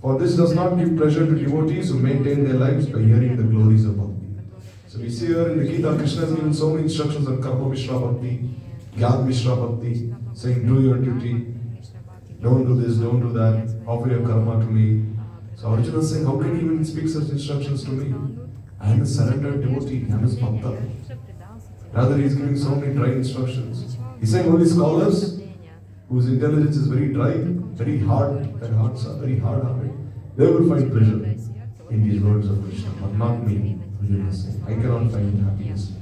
for this does not give pleasure to devotees who maintain their lives by hearing the glories of Bhakti. So we see here in the Gita, Krishna has given so many instructions on Karma Mishra Bhakti, Jnana Mishra Bhakti, saying do your duty, don't do this, don't do that, offer your karma to me. So Arjuna is saying, how can he even speak such instructions to me? I am a surrendered devotee, I am his bhakta. Rather, he is giving so many dry instructions. He is saying only scholars whose intelligence is very dry, very hard, their hearts are very hard-hearted, they will find pleasure in these words of Krishna, but not me. Arjuna is saying, I cannot find happiness.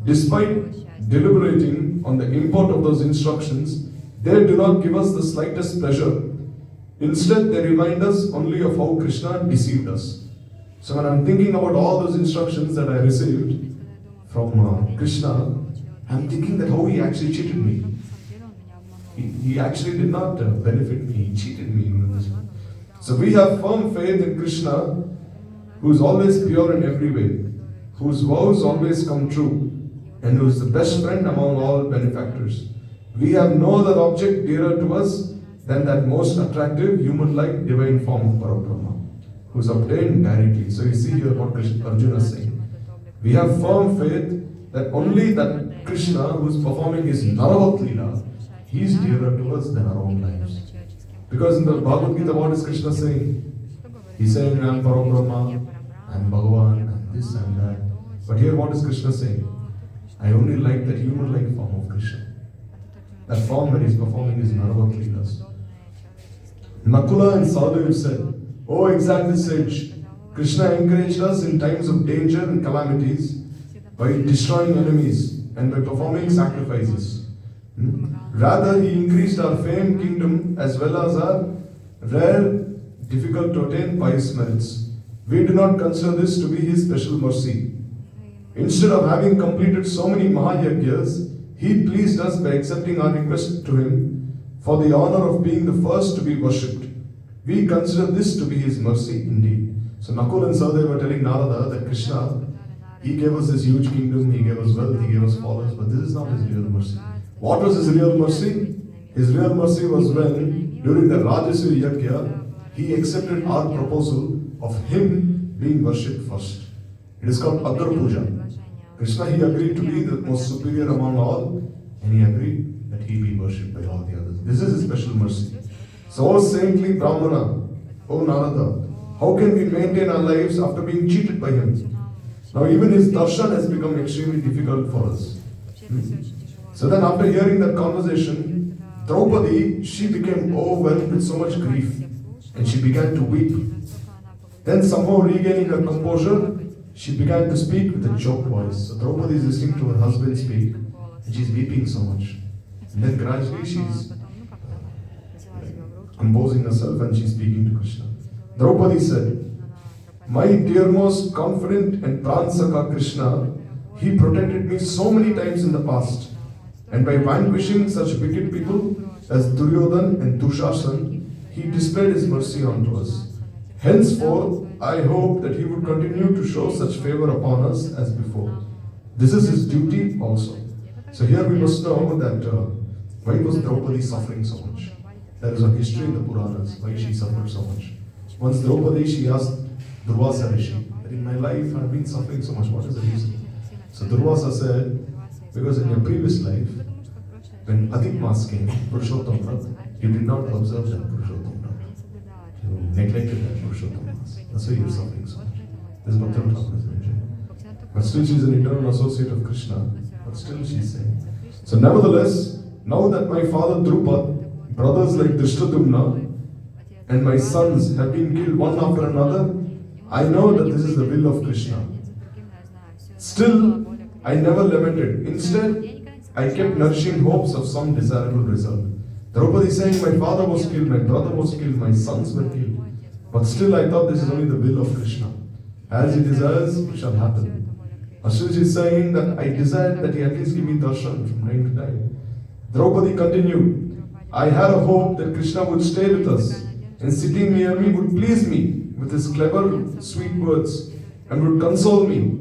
Despite deliberating on the import of those instructions, they do not give us the slightest pleasure. Instead, they remind us only of how Krishna deceived us. So when I'm thinking about all those instructions that I received from Krishna, I'm thinking that how he actually cheated me. He actually did not benefit me, he cheated me. So we have firm faith in Krishna, who is always pure in every way, whose vows always come true, and who is the best friend among all benefactors. We have no other object dearer to us than that most attractive human-like divine form of Parabrahma. who's obtained directly. So you see here what Arjuna is saying. We have firm faith that only that Krishna who is performing his Naravat Leela, he is dearer to us than our own lives. Because in the Bhagavad Gita, what is Krishna saying? He's saying, I am Parabrahma, I am Bhagavan, and this and that. But here what is Krishna saying? I only like that human-like form of Krishna. That form where he is performing his Naravat Leelas. Nakula and Sahadev said, "Oh exact sage, Krishna encouraged us in times of danger and calamities by destroying enemies and by performing sacrifices. Rather, he increased our fame, kingdom, as well as our rare, difficult to attain pious merits. We do not consider this to be his special mercy. Instead of having completed so many Mahayagyas, he pleased us by accepting our request to him for the honor of being the first to be worshipped. We consider this to be his mercy indeed." So Nakul and Sahadev were telling Narada that Krishna, he gave us this huge kingdom, he gave us wealth, he gave us followers, but this is not his real mercy. What was his real mercy? His real mercy was when, during the Rajasya Yajna, he accepted our proposal of him being worshipped first. It is called Agra Puja. Krishna, he agreed to be the most superior among all, and he agreed that he be worshipped by all the others. This is his special mercy. So, O saintly Brahmana, O Narada, how can we maintain our lives after being cheated by him? Now even his darshan has become extremely difficult for us. So then after hearing that conversation, Draupadi, she became overwhelmed with so much grief and she began to weep. Then somehow regaining her composure, she began to speak with a choked voice. So Draupadi is listening to her husband speak and she's weeping so much. And then gradually she's composing herself and she's speaking to Krishna. Draupadi said, "My dearmost, confident and Pransaka Krishna, he protected me so many times in the past. And by vanquishing such wicked people as Duryodhan and Dushasan, he displayed his mercy unto us. Henceforth, I hope that he would continue to show such favor upon us as before. This is his duty also." So here we must know that why was Draupadi suffering so much? There is a history in the Puranas why she suffered so much. Once Draupadi, she asked Durvasa Rishi that in my life I have been suffering so much. What is the reason? So Durvasa said, because in your previous life, when Adhik Mas came, Purushottam Vrat, you did not observe that Purushottam Vrat. You neglected that Purushottam Mas. That's why you are suffering so much. This is Bhaktivedanta Thakur is mentioning. But still she is an eternal associate of Krishna. But still she is saying. So nevertheless, now that my father Drupad, brothers like Drishtadyumna, and my sons have been killed one after another, I know that this is the will of Krishna. Still, I never lamented. Instead, I kept nourishing hopes of some desirable result. Draupadi is saying, my father was killed, my brother was killed, my sons were killed. But still I thought this is only the will of Krishna. As he desires, it shall happen. Ashwiji is saying that I desired that he at least give me darshan from time to time. Draupadi continued, I had a hope that Krishna would stay with us and sitting near me would please me with his clever, sweet words and would console me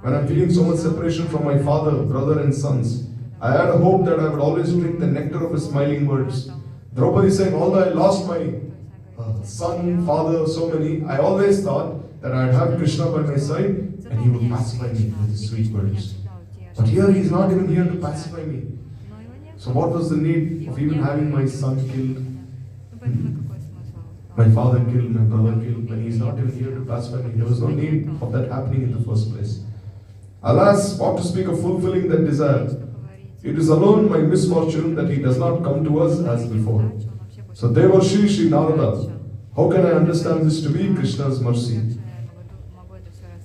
when I am feeling so much separation from my father, brother and sons. I had a hope that I would always drink the nectar of his smiling words. Draupadi is saying, although I lost my son, father, so many, I always thought that I would have Krishna by my side and he would pacify me with his sweet words. But here he is not even here to pacify me. So what was the need of even having my son killed? My father killed, my brother killed, when he is not even here to pacify me. There was no need of that happening in the first place. Alas, what to speak of fulfilling that desire? It is alone my misfortune that he does not come to us as before. So Devarshi Sri Narada, how can I understand this to be Krishna's mercy?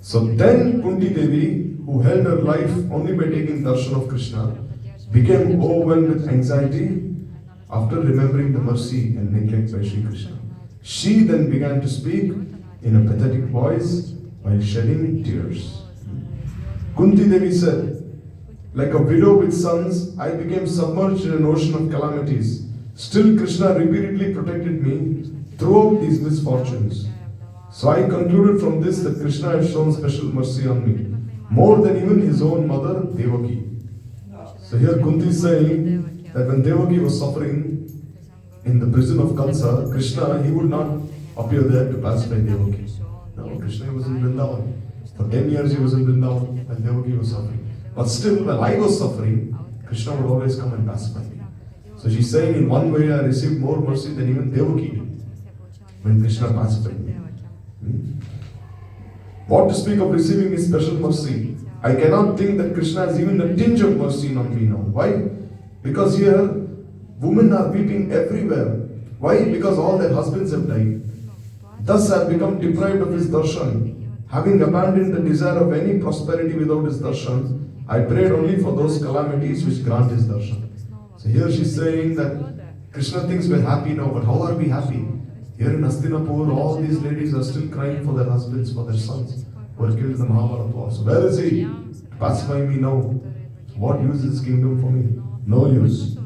So then Kunti Devi, who held her life only by taking darshan of Krishna, became overwhelmed with anxiety after remembering the mercy and neglect by Sri Krishna. She then began to speak in a pathetic voice while shedding tears. Kunti Devi said, like a widow with sons, I became submerged in an ocean of calamities. Still Krishna repeatedly protected me throughout these misfortunes. So I concluded from this that Krishna had shown special mercy on me, more than even his own mother Devaki. So here Kunti is saying that when Devaki was suffering in the prison of Kansa, Krishna, he would not appear there to pacify Devaki. No, Krishna was in Vrindavan. For 10 years he was in Vrindavan and Devaki was suffering. But still, when I was suffering, Krishna would always come and pacify me. So she's saying, in one way I received more mercy than even Devaki did when Krishna pacified me. What to speak of receiving his special mercy? I cannot think that Krishna has even a tinge of mercy on me now. Why? Because here, women are weeping everywhere. Why? Because all their husbands have died. Thus I have become deprived of his darshan. Having abandoned the desire of any prosperity without his darshan, I prayed only for those calamities which grant his darshan. So here she's saying that Krishna thinks we're happy now, but how are we happy? Here in Hastinapur, all these ladies are still crying for their husbands, for their sons who were killed in the Mahabharata war. So where is he? To pacify me now. What use is his kingdom for me? No use.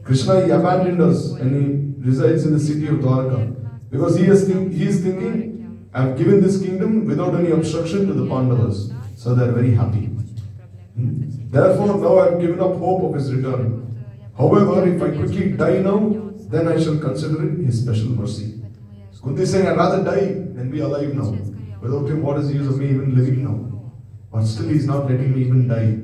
Krishna, he abandoned us and he resides in the city of Dwarka. Because he is thinking, I have given this kingdom without any obstruction to the Pandavas. So they are very happy. Therefore, now I have given up hope of his return. However, if I quickly die now, then I shall consider it his special mercy. Kunti is saying, I'd rather die than be alive now. Without him, what is the use of me even living now? But still, he is not letting me even die.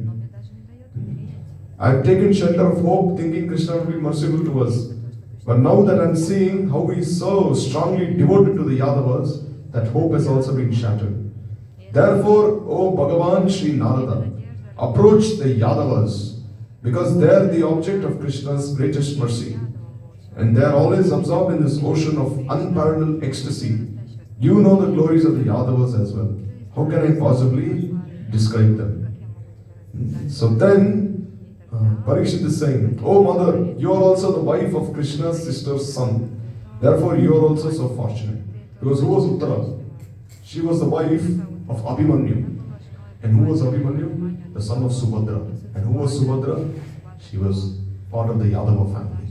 I have taken shelter of hope, thinking Krishna will be merciful to us. But now that I am seeing how he is so strongly devoted to the Yadavas, that hope has also been shattered. Therefore, O Bhagavan Sri Narada, approach the Yadavas, because they are the object of Krishna's greatest mercy. And they are always absorbed in this ocean of unparalleled ecstasy. You know the glories of the Yadavas as well. How can I possibly describe them? So then, Parikshit is saying, Oh mother, you are also the wife of Krishna's sister's son. Therefore, you are also so fortunate. Because who was Uttara? She was the wife of Abhimanyu. And who was Abhimanyu? The son of Subhadra. And who was Subhadra? She was part of the Yadava family.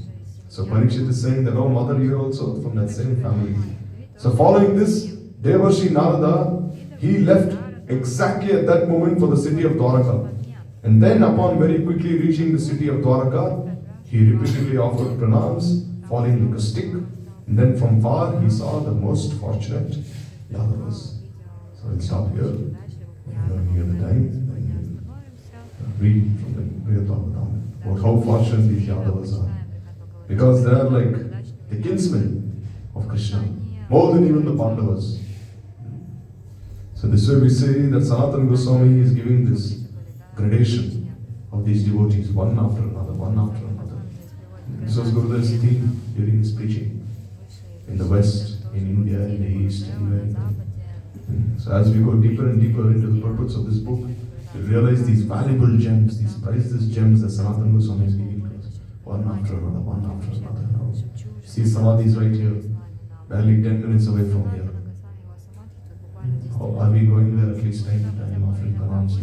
So Parikshit is saying that, oh mother, you are also from that same family. So following this, Devarshi Narada, he left exactly at that moment for the city of Dwaraka. And then upon very quickly reaching the city of Dwaraka, he repeatedly offered pranams, falling like a stick. And then from far he saw the most fortunate Yadavas. So we'll stop here. Hear the time and read from the Bhaktivedanta about how fortunate these Yadavas are. Because they are like the kinsmen of Krishna, more than even the Pandavas. So this way we say that Sanatana Goswami is giving this gradation of these devotees, one after another, one after another. This was Gurudev's theme during his preaching. In the West, in India, in the East, anywhere. So as we go deeper and deeper into the purpose of this book, we realize these valuable gems, these priceless gems that Sanatana Goswami is giving to us. One after another, one after another. Now, see, Samadhi is right here, barely 10 minutes away from here. How are we going there at least time to time, offering pranams?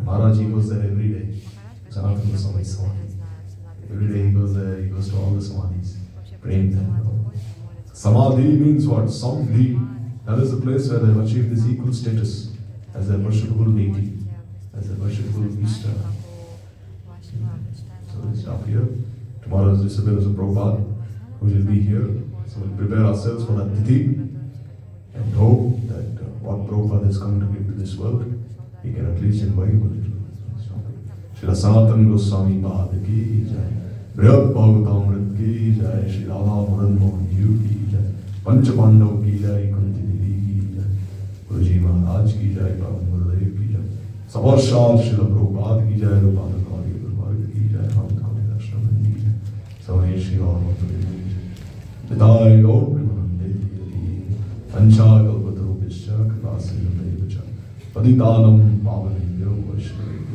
Maharaj, he goes there every day. Sanatana Goswami is Samadhi. Every day he goes there, he goes to all the Samadhis, praying them. Samadhi means what? Samdhi. That is the place where they have achieved this equal status as their worshipable deity, as their worshipable Ishta. So we'll stop here. Tomorrow is disappearance of Prabhupada, who will be here. So we'll prepare ourselves for that tithi and hope that what Prabhupada has come to give to this world, we can at least invite a little. Shri Sanatana Goswami Pad ki jai, Brihad Bhagavatamrit ki jai, Shri Radha Madan Mohan Dev ki jai, Pancha Pandav ki jai, Kunti Devi ki jai, Guruji Maharaj ki jai, Pavan Gurudev ki jai, Sabarshad Shri Prabhupada ki jai, Rupada Kali Gurvarga ki jai, Hamd Kali Darshan ki jai, Samay Shri Radha Devi Vidai Gaur Primanande Devi, Pancha Kalpataru Pisha Kripasya Devacha, Paditanam Pavanebhyo Vaishnavebhyo